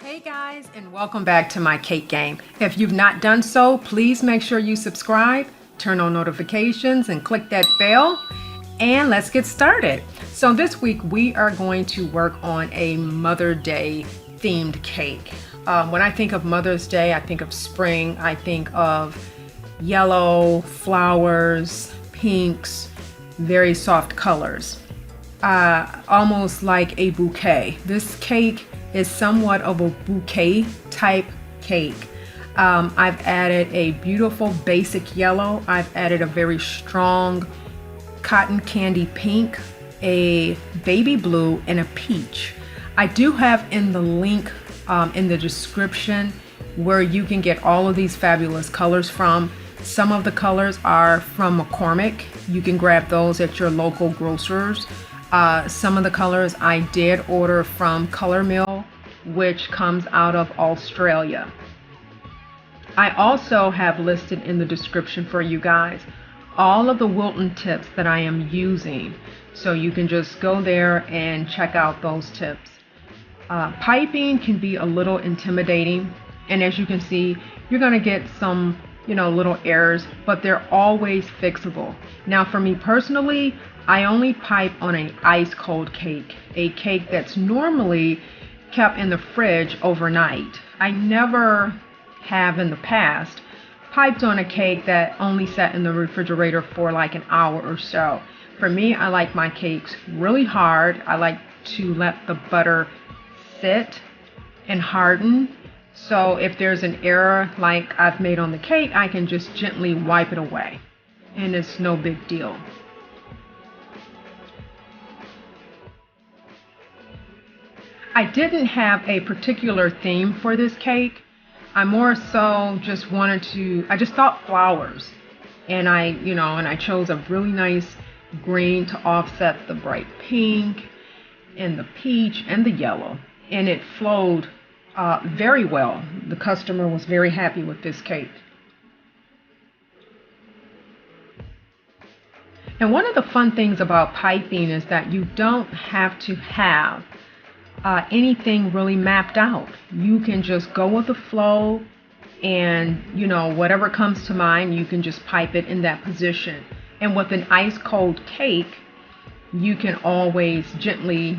Hey guys, and welcome back to my cake game. If you've not done so, please make sure you subscribe, turn on notifications, and click that bell. And let's get started. So this week we are going to work on a Mother's Day themed cake. When I think of Mother's Day, I think of spring. I think of yellow, flowers, pinks, very soft colors. Almost like a bouquet. This cake is somewhat of a bouquet type cake. I've added a beautiful basic yellow. I've added a very strong cotton candy pink, a baby blue, and a peach. I do have in the link in the description where you can get all of these fabulous colors from. Some of the colors are from McCormick. You can grab those at your local grocers. Some of the colors I did order from Color Mill, which comes out of Australia. I also have listed in the description for you guys all of the Wilton tips that I am using, so you can just go there and check out those tips. Piping can be a little intimidating, and as you can see, you're going to get some little errors, but they're always fixable. Now for me personally, I only pipe on an ice cold cake, a cake that's normally kept in the fridge overnight. I never have in the past piped on a cake that only sat in the refrigerator for like an hour or so. For me, I like my cakes really hard. I like to let the butter sit and harden. So if there's an error like I've made on the cake, I can just gently wipe it away, and it's no big deal. I didn't have a particular theme for this cake. I more so just I just thought flowers. And I chose a really nice green to offset the bright pink and the peach and the yellow. And it flowed very well. The customer was very happy with this cake. And one of the fun things about piping is that you don't have to have anything really mapped out. You can just go with the flow, and whatever comes to mind, you can just pipe it in that position. And with an ice cold cake, you can always gently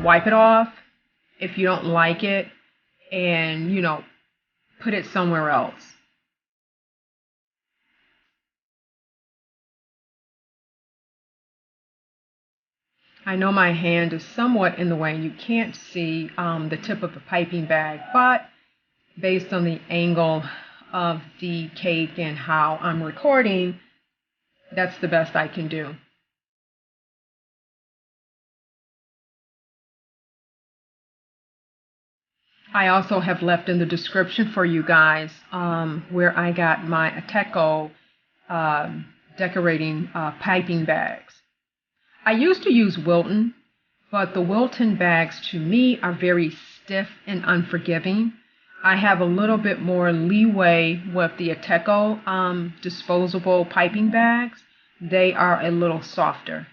wipe it off if you don't like it, and put it somewhere else. I know my hand is somewhat in the way. You can't see the tip of the piping bag, but based on the angle of the cake and how I'm recording, that's the best I can do. I also have left in the description for you guys where I got my Ateco decorating piping bags. I used to use Wilton, but the Wilton bags to me are very stiff and unforgiving. I have a little bit more leeway with the Ateco disposable piping bags. They are a little softer.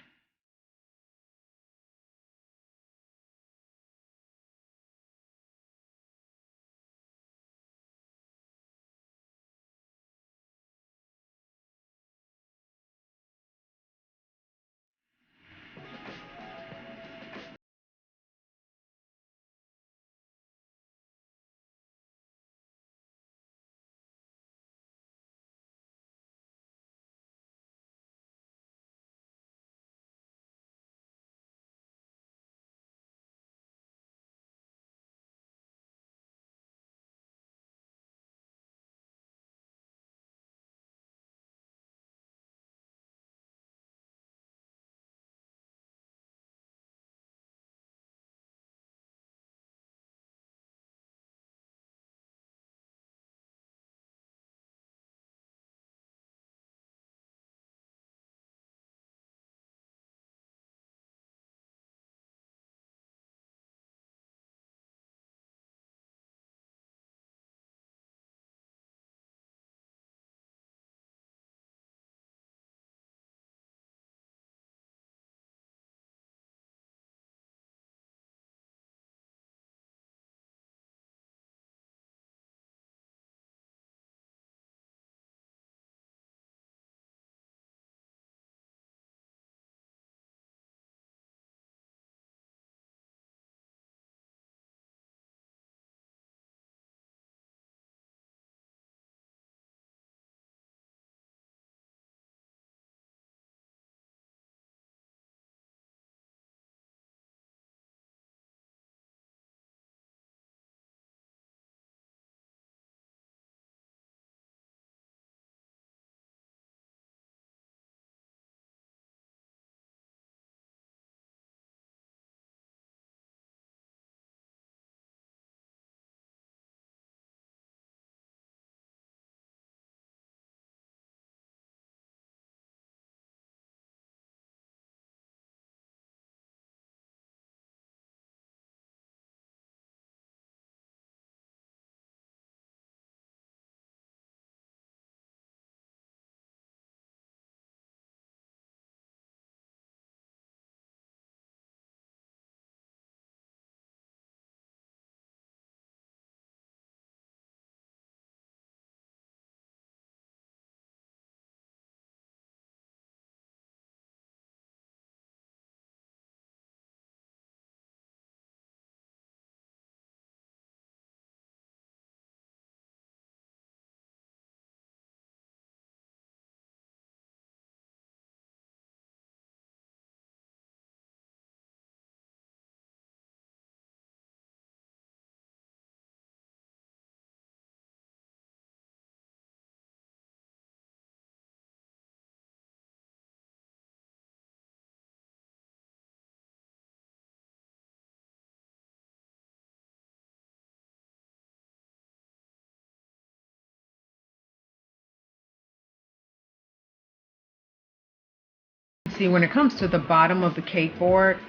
See, when it comes to the bottom of the cake board,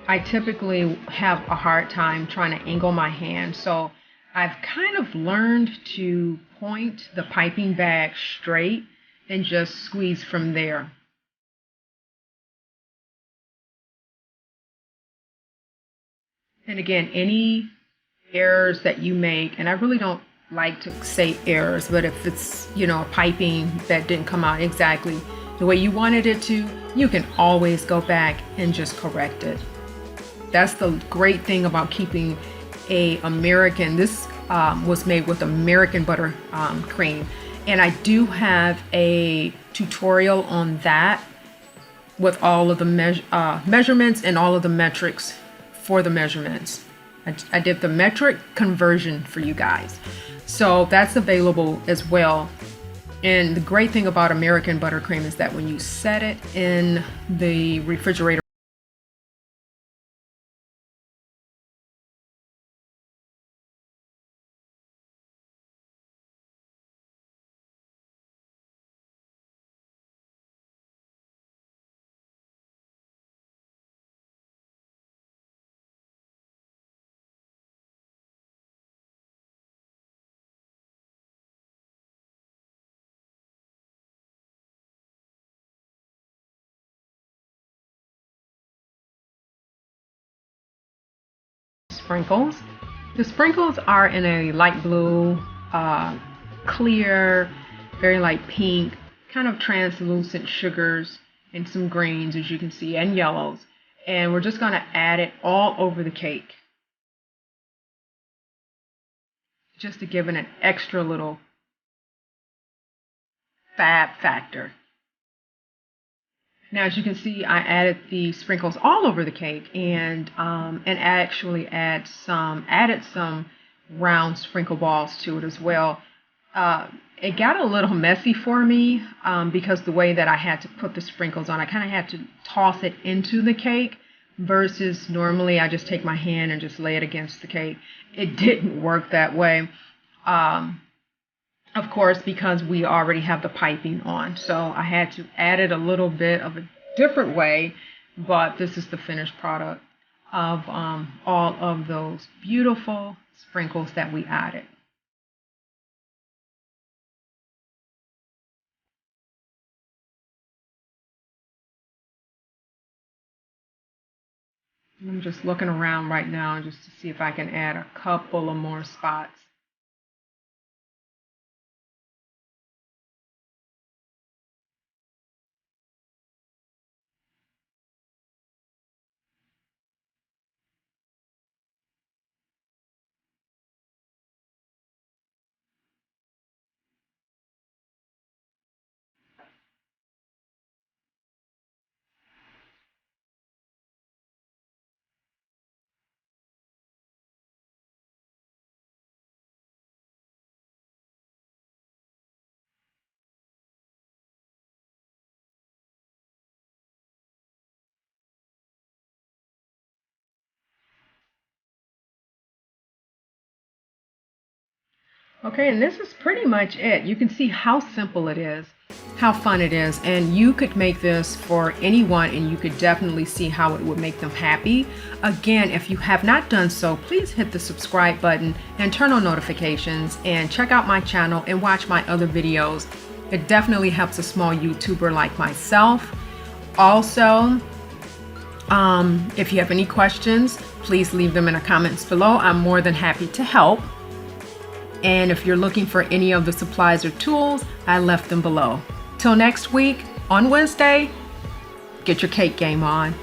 I typically have a hard time trying to angle my hand. So I've kind of learned to point the piping bag straight and just squeeze from there. And again, any errors that you make, and I really don't like to say errors, but if it's, a piping that didn't come out exactly the way you wanted it to, you can always go back and just correct it. That's the great thing about keeping this was made with American butter cream. And I do have a tutorial on that with all of the measurements and all of the metrics for the measurements. I did the metric conversion for you guys. So that's available as well. And the great thing about American buttercream is that when you set it in the refrigerator, sprinkles. The sprinkles are in a light blue, clear, very light pink, kind of translucent sugars, and some greens, as you can see, and yellows. And we're just going to add it all over the cake, just to give it an extra little fab factor. Now, as you can see, I added the sprinkles all over the cake, and actually added some round sprinkle balls to it as well. It got a little messy for me because the way that I had to put the sprinkles on, I kind of had to toss it into the cake versus normally I just take my hand and just lay it against the cake. It didn't work that way. Of course, because we already have the piping on. So I had to add it a little bit of a different way, but this is the finished product of all of those beautiful sprinkles that we added. I'm just looking around right now just to see if I can add a couple of more spots. Okay, and this is pretty much it. You can see how simple it is, how fun it is, and you could make this for anyone and you could definitely see how it would make them happy. Again, if you have not done so, please hit the subscribe button and turn on notifications and check out my channel and watch my other videos. It definitely helps a small YouTuber like myself. Also, if you have any questions, please leave them in the comments below. I'm more than happy to help. And if you're looking for any of the supplies or tools, I left them below. Till next week, on Wednesday, get your cake game on.